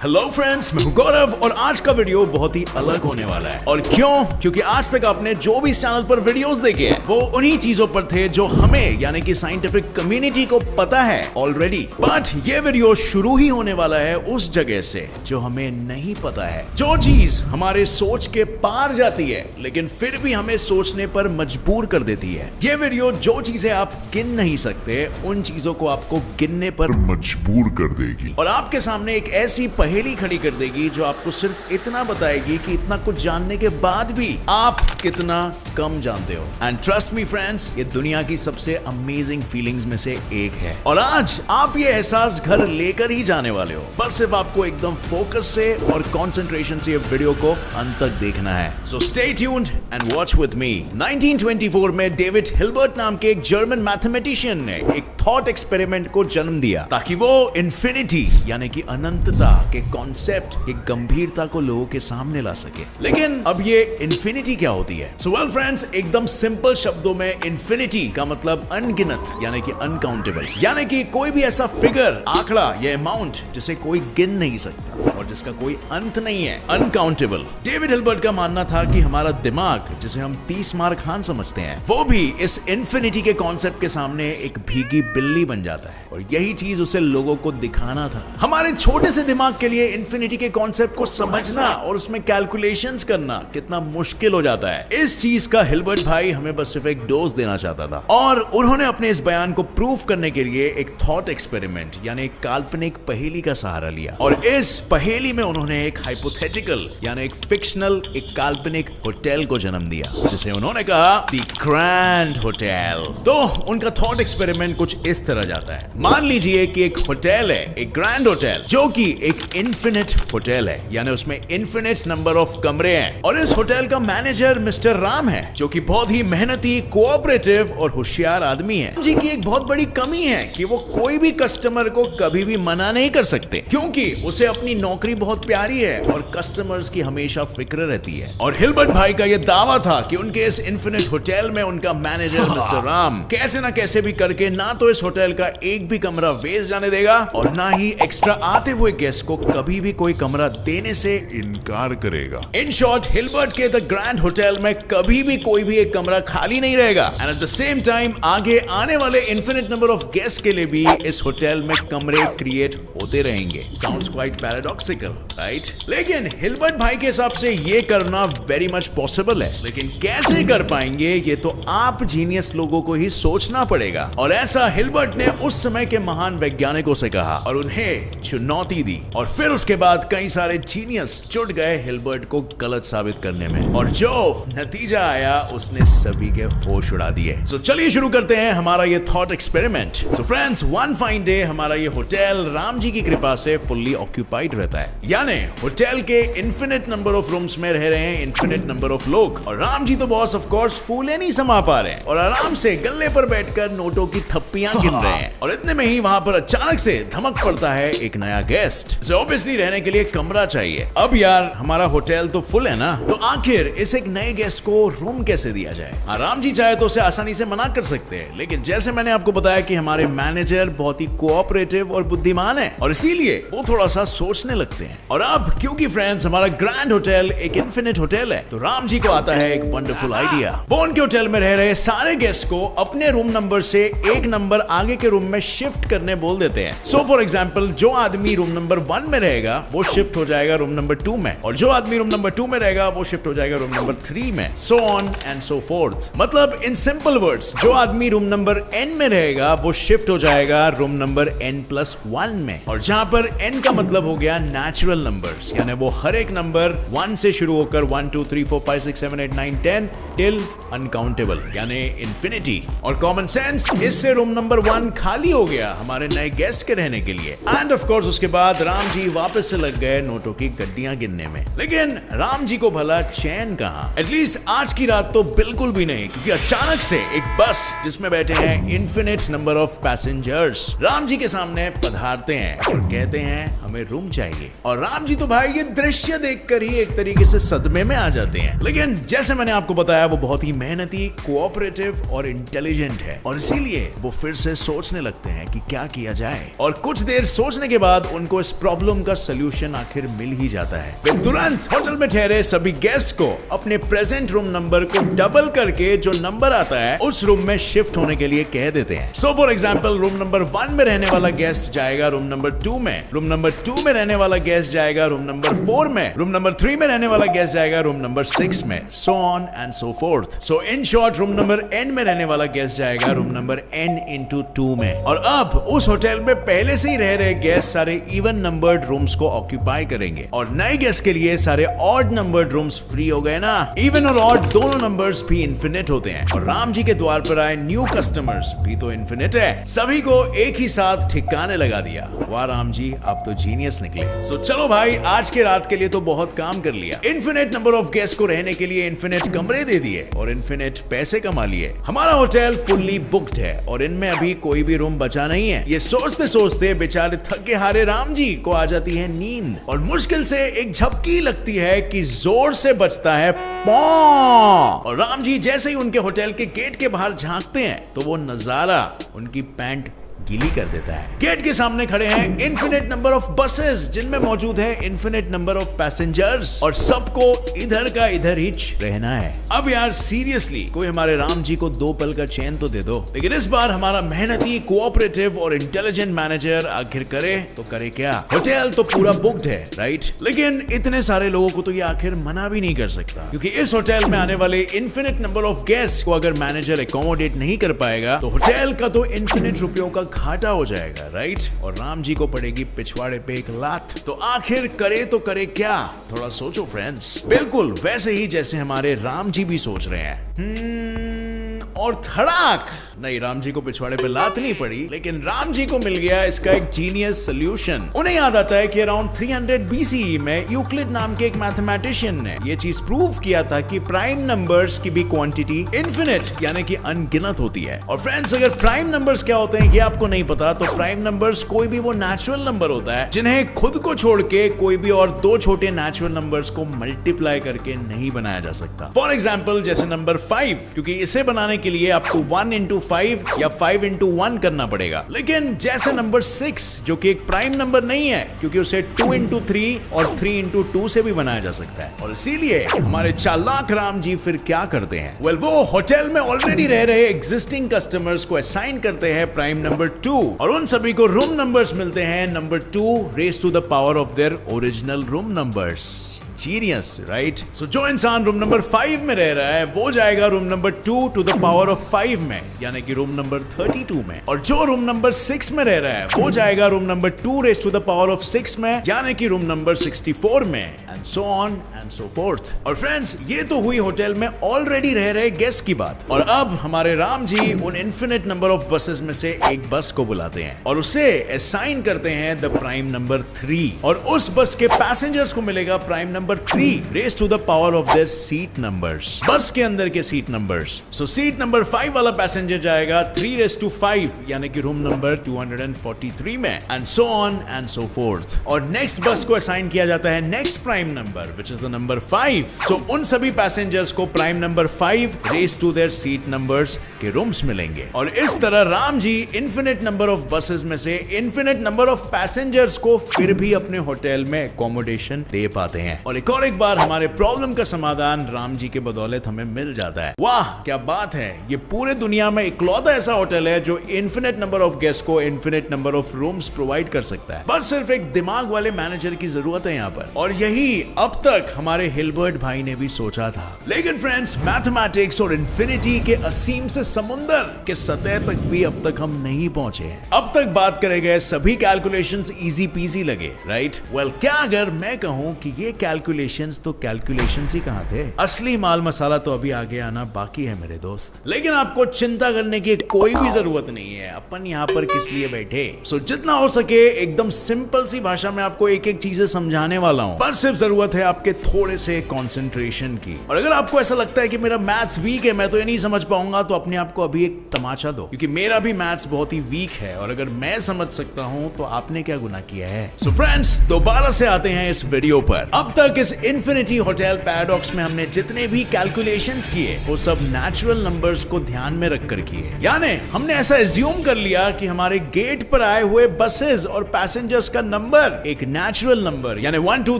Hello friends, मैं हूं गौरव और आज का वीडियो बहुत ही अलग होने वाला है। और क्यों? क्योंकि आज तक आपने जो भी इस चैनल पर वीडियोस देखे हैं वो उन्हीं चीजों पर थे जो हमें यानी कि साइंटिफिक कम्युनिटी को पता है ऑलरेडी। बट ये वीडियो शुरू ही होने वाला है उस जगह से जो हमें नहीं पता है, जो चीज हमारे सोच के पार जाती है लेकिन फिर भी हमें सोचने पर मजबूर कर देती है। ये वीडियो जो चीजें आप गिन नहीं सकते उन चीजों को आपको गिनने पर मजबूर कर देगी और आपके सामने एक ऐसी पहेली खड़ी कर देगी जो आपको सिर्फ इतना बताएगी कि इतना कुछ जानने के बाद भी आप कितना कम जानते हो। एंड ट्रस्ट मी फ्रेंड्स, ये दुनिया की सबसे अमेजिंग फीलिंग्स में से एक है और आज आप ये एहसास घर लेकर ही जाने वाले हो। बस सिर्फ आपको एकदम फोकस से और कंसंट्रेशन से ये वीडियो को अंत तक देखना है। So stay tuned and watch with me. 1924 में डेविड हिल्बर्ट नाम के एक जर्मन मैथमेटिशियन ने एक थॉट एक्सपेरिमेंट को जन्म दिया ताकि वो इन्फिनिटी यानी कि अनंतता के कॉन्सेप्ट की गंभीरता को लोगों के सामने ला सके। लेकिन अब ये इन्फिनिटी क्या होती है? सो वेल फ्रेंड्स, एकदम सिंपल शब्दों में इन्फिनिटी का मतलब अनगिनत यानी कि अनकाउंटेबल, यानी कि कोई भी ऐसा फिगर, आंकड़ा या अमाउंट जिसे कोई गिन नहीं सकता और जिसका कोई अंत नहीं है, अनकाउंटेबल। डेविड हिल्बर्ट का मानना था कि हमारा दिमाग, जिसे हम 30 मार खान समझते हैं, वो भी इस इन्फिनिटी के कॉन्सेप्ट के सामने एक भीगी बिल्ली बन जाता है और यही चीज उसे लोगों को दिखाना था। हमारे छोटे से दिमाग के लिए इन्फिनिटी के कॉन्सेप्ट को समझना और उसमें कैलकुलेशंस करना कितना मुश्किल हो जाता है। इस चीज का हिल्बर्ट भाई हमें बस सिर्फ एक डोज देना चाहता था और उन्होंने अपने इस बयान को प्रूफ करने के लिए एक थॉट एक्सपेरिमेंट यानी एक काल्पनिक पहेली का सहारा लिया और इस पहेली में उन्होंने एक हाइपोथेटिकल यानी एक फिक्शनल, एक काल्पनिक होटल को जन्म दिया जिसे उन्होंने कहा द ग्रैंड होटल। तो उनका थॉट एक्सपेरिमेंट कुछ इस तरह जाता है। मान लीजिए कि एक होटल है, एक ग्रैंड होटल, जो कि एक इन्फिनिट होटल है, यानी उसमें इन्फिनिट नंबर ऑफ कमरे हैं और इस होटल का मैनेजर मिस्टर राम है जो कि बहुत ही मेहनती, कोऑपरेटिव और होशियार आदमी है। जी की एक बहुत बड़ी कमी है कि वो कोई भी कस्टमर को कभी भी मना नहीं कर सकते क्योंकि उसे अपनी नौकरी बहुत प्यारी है और कस्टमर्स की हमेशा फिक्र रहती है। और हिल्बर्ट भाई का यह दावा था कि उनके इस इन्फिनिट होटल में उनका मैनेजर मिस्टर राम कैसे ना कैसे भी करके ना तो इस होटल का एक भी कमरा वेस्ट जाने देगा और ना ही एक्स्ट्रा आते हुए गेस्ट को कभी भी कोई कमरा देने से इनकार करेगा। इन शॉर्ट, हिल्बर्ट के द ग्रैंड होटल में कभी भी कोई भी एक कमरा खाली नहीं रहेगा and at the same time आगे आने वाले इन्फिनिट नंबर ऑफ गेस्ट के लिए भी इस होटल में कमरे क्रिएट होते रहेंगे। Sounds quite paradoxical, right? लेकिन हिल्बर्ट भाई के हिसाब से ये करना वेरी मच पॉसिबल है, लेकिन कैसे कर पाएंगे ये तो आप जीनियस लोगों को ही सोचना पड़ेगा। और ऐसा हिल्बर्ट ने उस समय के महान वैज्ञानिकों से कहा और उन्हें चुनौती दी और फिर उसके बाद कई सारे जीनियस जुट गए हिल्बर्ट को गलत साबित करने में और जो नतीजा आया उसने सभी के होश उड़ा दिए। सो चलिए शुरू करते हैं हमारा ये thought experiment. So friends, one fine day हमारा ये होटल राम जी की कृपा से फुल्ली ऑक्यूपाइड रहता है, यानी होटल के इन्फिनिट नंबर ऑफ रूम्स में रह रहे हैं इन्फिनिट नंबर ऑफ लोग और राम जी तो बॉस ऑफ कोर्स फूले नहीं समा पा रहे हैं और आराम से गल्ले पर बैठकर नोटों की थप्पियां गिन रहे हैं। और इतने में ही वहां पर अचानक से धमक पड़ता है एक नया गेस्ट जो ऑब्वियसली रहने के लिए कमरा चाहिए। अब यार हमारा होटल तो फुल है ना, तो आखिर इस एक नए गेस्ट को रूम कैसे दिया जाए? राम जी चाहे तो उसे आसानी से मना कर सकते हैं, लेकिन जैसे मैंने आपको बताया कि हमारे मैनेजर बहुत ही कोऑपरेटिव और बुद्धिमान है और इसीलिए वो थोड़ा सा सोचने लगते हैं। और अब क्योंकि फ्रेंड्स हमारा ग्रैंड होटल एक इन्फिनिट होटल है तो राम जी को आता है एक वंडरफुल आइडिया। वो उनके होटल में रह रहे सारे गेस्ट को अपने रूम नंबर से एक नंबर आगे के रूम में शिफ्ट करने बोल देते हैं। सो फॉर एग्जांपल, जो आदमी रूम नंबर 1 में रहेगा वो शिफ्ट हो जाएगा रूम नंबर 2 में और जो आदमी रूम नंबर 2 में रहेगा वो शिफ्ट हो जाएगा रूम नंबर 3 में, सो ऑन एंड सो फोर्थ। मतलब इन सिंपल वर्ड्स, जो आदमी रूम नंबर n में रहेगा वो शिफ्ट हो जाएगा रूम नंबर n+1 में और जहां पर n का मतलब हो गया नेचुरल नंबर्स, यानी वो हर एक नंबर 1 से शुरू होकर 1 2 3 4 5 6 7 8 9 10 टिल अनकाउंटेबल यानी इंफिनिटी। और कॉमन सेंस, इससे रूम नंबर 1 खाली हो गया हमारे नए गेस्ट के रहने के लिए। एंड ऑफ कोर्स उसके बाद राम जी वापस से लग गए नोटों की गड्डियां गिनने में। लेकिन राम जी को भला चैन कहां? एटलीस्ट आज की रात तो बिल्कुल भी नहीं, क्योंकि अचानक से एक बस जिसमें बैठे हैं infinite number of passengers Ram ji के सामने पधारते हैं और कहते हैं हमें रूम चाहिए। और राम जी तो भाई ये दृश्य देखकर ही एक तरीके से सदमे में आ जाते हैं। लेकिन जैसे मैंने आपको बताया वो बहुत ही मेहनती, कोऑपरेटिव और इंटेलिजेंट है और इसीलिए वो फिर से सोचने लगते हैं कि क्या किया जाए, और कुछ देर सोचने के बाद उनको इस प्रॉब्लम का सलूशन आखिर मिल ही जाता है। वे तुरंत होटल में ठहरे सभी गेस्ट को अपने प्रेजेंट रूम नंबर को डबल करके जो नंबर आता है उस रूम में शिफ्ट होने के लिए कह देते हैं। So for example room number 1 में रहने वाला गेस्ट जाएगा रूम नंबर 2 में, रूम नंबर 2 में रहने वाला गेस्ट जाएगा रूम नंबर 4 में, रूम नंबर 3 में रहने वाला गेस्ट जाएगा रूम नंबर 6 में, सो on and so fourth. So in short room number n में रहने वाला गेस्ट जाएगा रूम नंबर n/2 में। और अब उस होटल में पहले से ही रह रहे गेस्ट सारे इवन नंबर्ड रूम्स को ऑक्यूपाई करेंगे, और नए गेस्ट के लिए सारे ऑड नंबर्ड रूम्स फ्री हो गए ना। इवन और ऑड दोनों नंबर्स भी इन्फिनिट होते हैं, और राम जी के द्वार पर आए न्यू कस्टमर्स भी तो इन्फिनिट है। सभी को एक ही साथ ठिकाने लगा दिया। वाह राम जी, आप तो जीनियस निकले। सो चलो भाई, आज के रात के लिए तो बहुत काम कर लिया। इन्फिनिट नंबर ऑफ गेस्ट को रहने के लिए इन्फिनिट कमरे दे दिए और इन्फिनिट पैसे कमा लिए। हमारा होटल फुल्ली बुक्ड है और इनमें अभी कोई भी रूम बचा नहीं है। ये सोचते सोचते बेचारे थके हारे राम जी को आ जाती है नींद, और मुश्किल से एक झपकी लगती है कि जोर से बजता है पॉं, और राम जी जैसे ही उनके होटल के गेट के बाहर झांकते हैं तो वो नजारा उनकी पैंट गीली कर देता है। गेट के सामने खड़े हैं इन्फिनिट नंबर ऑफ बसेस, जिनमें मौजूद है इन्फिनिट नंबर ऑफ पैसेंजर्स, और सबको इधर का इधर ही रहना है। अब यार सीरियसली कोई हमारे राम जी को 2 पल का चैन तो दे दो। लेकिन इस बार हमारा मेहनती, कोऑपरेटिव और इंटेलिजेंट मैनेजर आखिर करे तो करे क्या। होटल तो पूरा बुक्ड है, राइट, लेकिन इतने सारे लोगों को तो ये आखिर मना भी नहीं कर सकता, क्योंकि इस होटल में आने वाले इन्फिनिट नंबर ऑफ गेस्ट को अगर मैनेजर एकोमोडेट नहीं कर पाएगा तो होटल का तो इन्फिनिट रुपयों का घाटा हो जाएगा, राइट, और राम जी को पड़ेगी पिछवाड़े पे एक लात। तो आखिर करे तो करे क्या, थोड़ा सोचो फ्रेंड्स। बिल्कुल वैसे ही जैसे हमारे राम जी भी सोच रहे हैं। और धड़ाक, नहीं, राम जी को पिछवाड़े पे लात नहीं पड़ी, लेकिन राम जी को मिल गया इसका एक जीनियस सॉल्यूशन। उन्हें याद आता है कि अराउंड 300 BCE में यूक्लिड नाम के एक मैथमेटिशियन ने यह चीज प्रूव किया था कि प्राइम नंबर्स की भी क्वांटिटी इन्फिनिट यानी कि अनगिनत होती है। और फ्रेंड्स, अगर प्राइम नंबर्स क्या होते हैं ये आपको नहीं पता, तो प्राइम नंबर्स कोई भी वो नेचुरल नंबर होता है जिन्हें खुद को छोड़ के कोई भी और 2 छोटे नेचुरल नंबर्स को मल्टीप्लाई करके नहीं बनाया जा सकता। फॉर एग्जाम्पल जैसे नंबर 5, क्योंकि इसे बनाने के लिए आपको 1 into 5 या 5 into 1 करना पड़ेगा। लेकिन जैसे नंबर 6 जो कि एक प्राइम नंबर नहीं है, क्योंकि उसे 2 into 3 और 3 into 2 से भी बनाया जा सकता है। और इसीलिए हमारे चालाक राम जी फिर क्या करते हैं, वेल वो होटल में ऑलरेडी रह रहे एग्जिस्टिंग कस्टमर्स को असाइन करते हैं प्राइम नंबर 2, और उन सभी को रूम नंबर्स मिलते हैं number 2 raise to the power of their original room numbers. Genius, right. So जो इंसान रूम नंबर 5 में रह रहा है वो जाएगा room number 2 to the power of 5 में, यानी कि रूम नंबर 32 में। और जो रूम नंबर 6 में रह रहा है वो जाएगा room number 2 raise to the power of 6 में, यानी कि रूम नंबर 64 में, and so on and so forth. और फ्रेंड्स, ये तो हुई होटल में ऑलरेडी रह रहे गेस्ट की बात। और अब हमारे राम जी उन इन्फिनिट नंबर ऑफ बसेस में से एक बस को बुलाते हैं और उसे असाइन करते हैं द प्राइम नंबर 3, और उस बस के पैसेंजर्स को मिलेगा prime number 3 raise to the power of their seat numbers, bus के अंदर के seat numbers. So seat number 5 वाला पैसेंजर जाएगा 3 रेज़ टू 5 यानी कि रूम नंबर 243 में, and so on and so forth. और नेक्स्ट बस को असाइन किया जाता है next prime number which is the number 5। So उन सभी पैसेंजर्स को prime number 5 raise to their seat numbers के रूम्स मिलेंगे। और इस तरह Ram ji infinite number of buses में से इन्फिनिट नंबर ऑफ पैसेंजर्स को फिर भी अपने होटल में अकोमोडेशन दे पाते हैं। और एक बार हमारे प्रॉब्लम का समाधान राम जी के बदौलत हमें मिल जाता है। वाह क्या बात है, ये पूरे दुनिया में इकलौता ऐसा होटल है जो इन्फिनिट नंबर ऑफ गेस्ट को infinite number of rooms provide कर सकता है। बस सिर्फ एक दिमाग वाले मैनेजर की जरूरत है यहाँ पर, और यही अब तक हमारे हिलबर्ट भाई ने भी सोचा था। लेकिन फ्रेंड्स, मैथमेटिक्स और इन्फिनिटी के असीम से समुंदर के सतह तक भी अब तक हम नहीं पहुंचे हैं। अब तक बात करे गए सभी कैलकुलेशंस इजी पीजी लगे, राइट? वेल, क्या अगर मैं कहूं कि ये कैलकुलेशंस तो कैलकुलेशंस ही कहां थे, असली माल मसाला तो अभी आगे आना बाकी है मेरे दोस्त। लेकिन आपको चिंता करने की कोई भी जरूरत नहीं है, अपन यहाँ पर किस लिए बैठे। सो जितना हो सके एकदम सिंपल सी भाषा में आपको एक एक चीजें समझाने वाला हूँ, पर सिर्फ जरूरत है आपके थोड़े से कंसंट्रेशन की। और अगर आपको ऐसा लगता है कि मेरा मैथ्स वीक है, मैं तो ये नहीं समझ पाऊंगा, तो अपने आप को अभी एक तमाचा दो, क्योंकि मेरा भी मैथ्स बहुत ही वीक है, और अगर मैं समझ सकता हूँ तो आपने क्या गुनाह किया है। सो फ्रेंड्स, दोबारा से आते हैं इस वीडियो पर। अब तक तक इस इन्फिनिटी होटल पैराडॉक्स में हमने जितने भी कैलकुलेशंस किए वो सब नेचुरल नंबर्स को ध्यान में रखकर किए। यानी हमने ऐसा एज्यूम कर लिया कि हमारे गेट पर आए हुए बसेस और पैसेंजर्स का नंबर एक नेचुरल नंबर यानी 1 2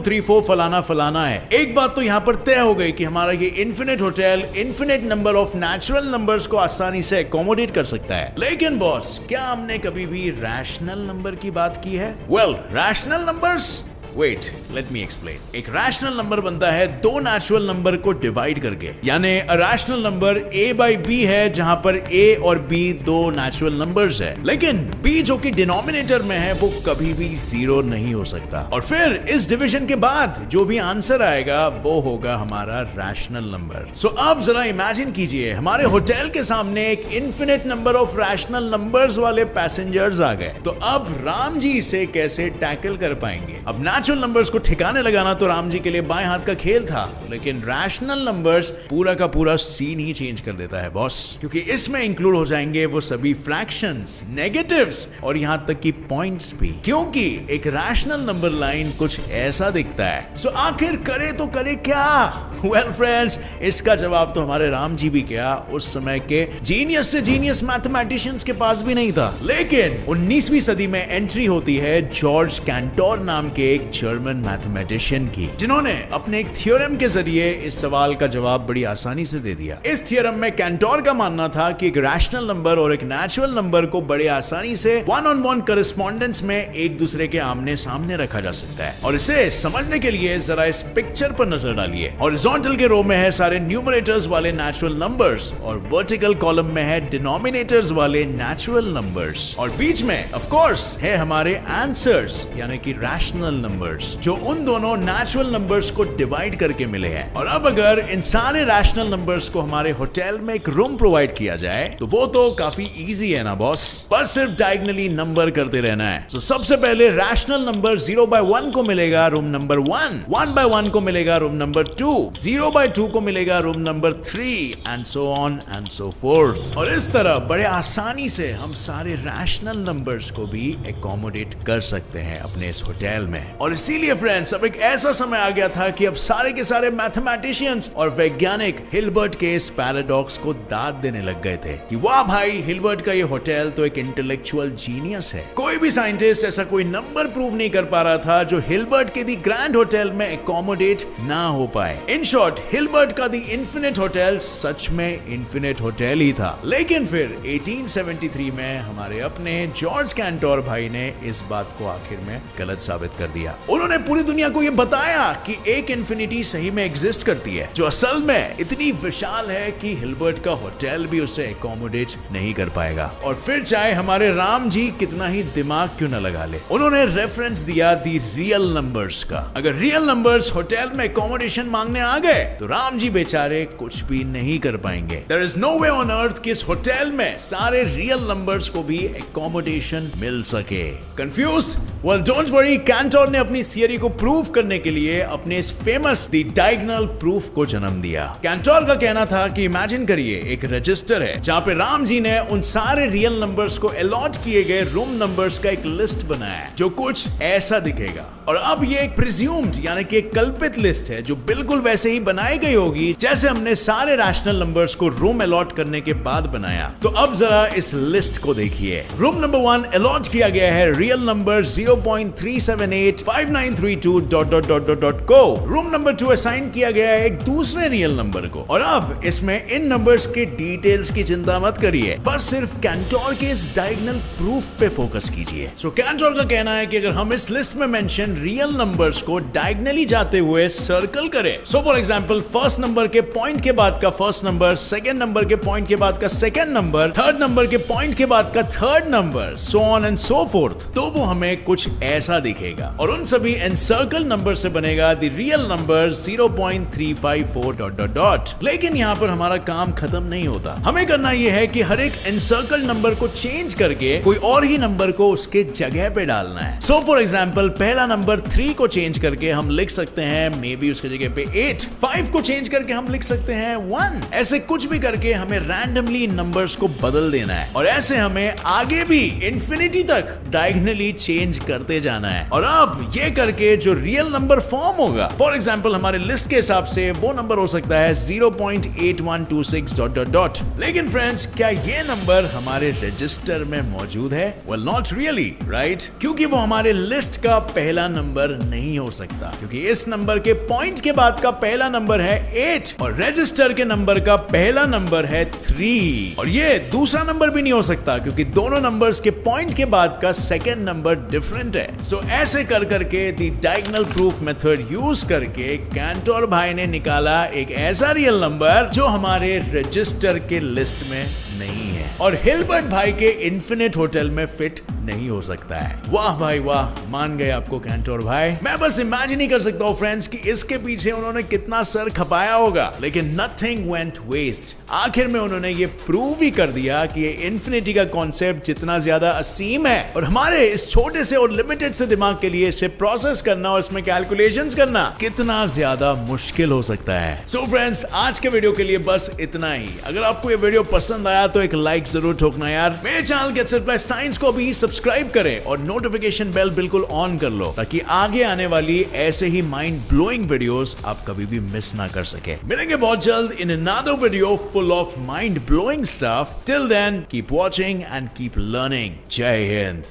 3 4 फलाना फलाना है। एक बात तो यहां पर तय हो गई कि हमारा ये infinite hotel infinite number of natural numbers को आसानी से अकोमोडेट कर सकता है। लेकिन बॉस, क्या हमने कभी भी रैशनल नंबर की बात की है? Well, rational numbers, wait let me explain. एक रैशनल नंबर बनता है दो नेचुरल नंबर को डिवाइड करके, यानी rational number a by b है जहां पर a और b दो नेचुरल नंबर्स है, लेकिन b जो कि डिनोमिनेटर में है वो कभी भी जीरो नहीं हो सकता। और फिर इस डिवीजन के बाद जो भी आंसर आएगा वो होगा हमारा रैशनल नंबर। सो अब जरा इमेजिन कीजिए हमारे होटल के सामने एक infinite number of rational numbers वाले पैसेंजर्स आ गए, तो अब राम जी इसे कैसे टैकल कर पाएंगे? अब नेचुरल नंबर्स को ठिकाने लगाना तो राम जी के लिए बाएं हाथ का खेल था, लेकिन रैशनल नंबर्स पूरा का पूरा सीन ही चेंज कर देता है बॉस, क्योंकि इसमें इंक्लूड हो जाएंगे वो सभी फ्रैक्शंस, नेगेटिव्स और यहां तक कि पॉइंट्स भी, क्योंकि एक रैशनल नंबर लाइन कुछ ऐसा दिखता है। सो आखिर करे तो करे क्या? वेल फ्रेंड्स, इसका जवाब तो हमारे राम जी भी क्या, उस समय के जीनियस से जीनियस मैथमेटिशियंस के पास भी नहीं था। लेकिन 19वीं सदी में एंट्री होती है जॉर्ज कैंटोर नाम के एक जर्मन मैथमेटिशियन की, जिन्होंने अपने एक थ्योरम के जरिए इस सवाल का जवाब बड़ी आसानी से दे दिया। इस थ्योरम में कैंटोर का मानना था कि एक रैशनल नंबर और एक नेचुरल नंबर को बड़े आसानी से वन ऑन वन करेस्पॉन्डेंस में एक दूसरे के आमने सामने रखा जा सकता है। और इसे समझने के लिए जरा इस पिक्चर पर नजर डालिए। हॉरिजॉन्टल के रो में है सारे न्यूमरेटर्स वाले नेचुरल नंबर्स और वर्टिकल कॉलम में है डिनोमिनेटर्स वाले नेचुरल नंबर्स, और बीच में ऑफ कोर्स है हमारे आंसर्स यानी कि रैशनल नंबर्स, जो उन दोनों नेचुरल नंबर्स को डिवाइड करके मिले हैं। और अब अगर इन सारे रैशनल नंबर्स को हमारे होटल में एक रूम प्रोवाइड किया जाए तो वो तो काफी इजी है ना बॉस, पर सिर्फ डायगोनली नंबर करते रहना है। तो सबसे पहले रैशनल नंबर 0 बाय 1 को मिलेगा रूम नंबर 1, 1 बाय 1 को मिलेगा रूम नंबर 2, 0 बाय 2 को मिलेगा room number 3 and so on and so forth. और इस तरह बड़े आसानी से हम सारे रैशनल नंबर्स को भी एकोमोडेट कर सकते हैं अपने इस होटल में। और इसीलिए फ्रेंड्स, अब एक ऐसा समय आ गया था कि अब सारे के सारे मैथमेटिशियंस और वैज्ञानिक हिल्बर्ट के इस पैराडॉक्स को दाद देने लग गए थे कि वाह भाई, हिल्बर्ट का ये होटल तो एक इंटेलेक्चुअल जीनियस है। कोई भी साइंटिस्ट ऐसा कोई नंबर प्रूव नहीं कर पा रहा था जो हिल्बर्ट के दी ग्रैंड होटल में एकोमोडेट ना हो पाए। इन शॉर्ट, हिल्बर्ट का दी इंफिनिट होटल सच में इंफिनिट होटल ही था। लेकिन फिर 1873 में हमारे अपने जॉर्ज कैंटोर भाई ने इस बात को आखिर में गलत साबित कर दिया। उन्होंने पूरी दुनिया को यह बताया कि एक इंफिनिटी सही में एग्जिस्ट करती है, जो असल में इतनी विशाल है कि हिल्बर्ट का होटल भी उसे एकोमोडेट नहीं कर पाएगा। और फिर चाहे हमारे राम जी कितना ही दिमाग क्यों न लगा ले, उन्होंने रेफरेंस दिया दी रियल नंबर्स का। अगर रियल नंबर्स होटल में एकोमोडेशन मांगने आ गए तो राम जी बेचारे कुछ भी नहीं कर पाएंगे। There is no way on earth कि इस होटल में सारे रियल नंबर्स को भी एकोमोडेशन मिल सके। Confuse? Well don't worry, Centaur ने अपनी थियरी को प्रूव करने के लिए अपने इस फेमस द डायगोनल प्रूफ को जन्म दिया। कैंटोर का कहना था कि इमेजिन करिए एक रजिस्टर है जहां पे राम जी ने उन सारे रियल नंबर्स को अलॉट किए गए रूम नंबर्स का एक लिस्ट बनाया है जो कुछ ऐसा दिखेगा। और अब ये एक प्रिज्यूम्ड यानी कि एक कल्पित लिस्ट है जो बिल्कुल वैसे ही बनाई गई होगी जैसे हमने सारे रैशनल नंबर्स को रूम अलॉट करने के बाद बनाया। तो अब जरा इस लिस्ट को देखिए। रूम नंबर 1 अलॉट किया गया है रियल नंबर 0.3785932 को। रूम नंबर 2 असाइन किया गया है एक दूसरे रियल नंबर को। और अब इसमें इन नंबर्स के डिटेल्स की चिंता मत करिए, बस सिर्फ कैंटोर के इस डायगोनल प्रूफ पे फोकस कीजिए। सो कैंटोर का कहना है कि अगर हम इस लिस्ट में मेंशन रियल नंबर्स को डायगोनली जाते हुए सर्कल करें, so for example first number के पॉइंट के बाद का फर्स्ट नंबर, सेकंड नंबर के पॉइंट के बाद का सेकंड नंबर, थर्ड नंबर के पॉइंट के बाद का third number, so on and so fourth, तो वो हमें कुछ ऐसा दिखेगा। और उन सभी एनसर्कल नंबर से बनेगा द रियल नंबर 0.354 ... लेकिन यहां पर हमारा काम खत्म नहीं होता। हमें करना यह है कि हर एक एनसर्कल नंबर को चेंज करके कोई और ही नंबर को उसके जगह पे डालना है। सो फॉर एग्जांपल पहला नंबर नंबर 3 को चेंज करके हम लिख सकते हैं मे बी उसकी जगह पे 8, 5 को चेंज करके हम लिख सकते हैं 1। ऐसे कुछ भी करके हमें रैंडमली नंबर्स को बदल देना है और ऐसे हमें आगे भी इंफिनिटी तक डायगोनली चेंज करते जाना है। और अब ये करके जो रियल नंबर फॉर्म होगा, फॉर एग्जांपल हमारे लिस्ट के हिसाब से वो नंबर हो सकता है 0.8126 ... लेकिन फ्रेंड्स, क्या ये नंबर हमारे रजिस्टर में मौजूद है? Well, not really, right? क्योंकि वो हमारे लिस्ट का पहला नंबर नहीं हो सकता, क्योंकि इस नंबर के पॉइंट के बाद का पहला नंबर है 8 और रजिस्टर के नंबर का पहला नंबर है 3। और ये दूसरा नंबर भी नहीं हो सकता, क्योंकि दोनों नंबर्स के पॉइंट के बाद का सेकंड नंबर डिफरेंट है। सो ऐसे कर करके दी डायगोनल प्रूफ मेथड यूज करके कैंटोर भाई ने निकाला एक ऐसा रियल नंबर जो हमारे रजिस्टर के लिस्ट में नहीं है और हिलबर्ट भाई के इन्फिनिट होटल में फिट नहीं हो सकता है। वाह भाई वाह, मान गए आपको कैंटोर भाई। मैं बस इमेजिन ही कर सकता हूँ फ्रेंड्स कि इसके पीछे उन्होंने कितना सर खपाया होगा, लेकिन नथिंग वेंट वेस्ट। आखिर में उन्होंने ये प्रूव ही कर दिया कि ये इन्फिनिटी का कॉन्सेप्ट जितना ज्यादा असीम है और हमारे इस छोटे से और लिमिटेड से दिमाग के लिए इसे प्रोसेस करना और इसमें कैलकुलेशंस करना कितना ज्यादा मुश्किल हो सकता है। सो फ्रेंड्स, आज के वीडियो के लिए बस इतना ही। अगर आपको ये वीडियो पसंद आया तो एक लाइक जरूर ठोकना यार। मेरे channel gets it plus science को भी सब्सक्राइब करें और नोटिफिकेशन बेल बिल्कुल ऑन कर लो, ताकि आगे आने वाली ऐसे ही माइंड ब्लोइंग वीडियोस आप कभी भी मिस ना कर सके। मिलेंगे बहुत जल्द in another video full of mind blowing stuff. Till then keep watching and keep learning. जय हिंद।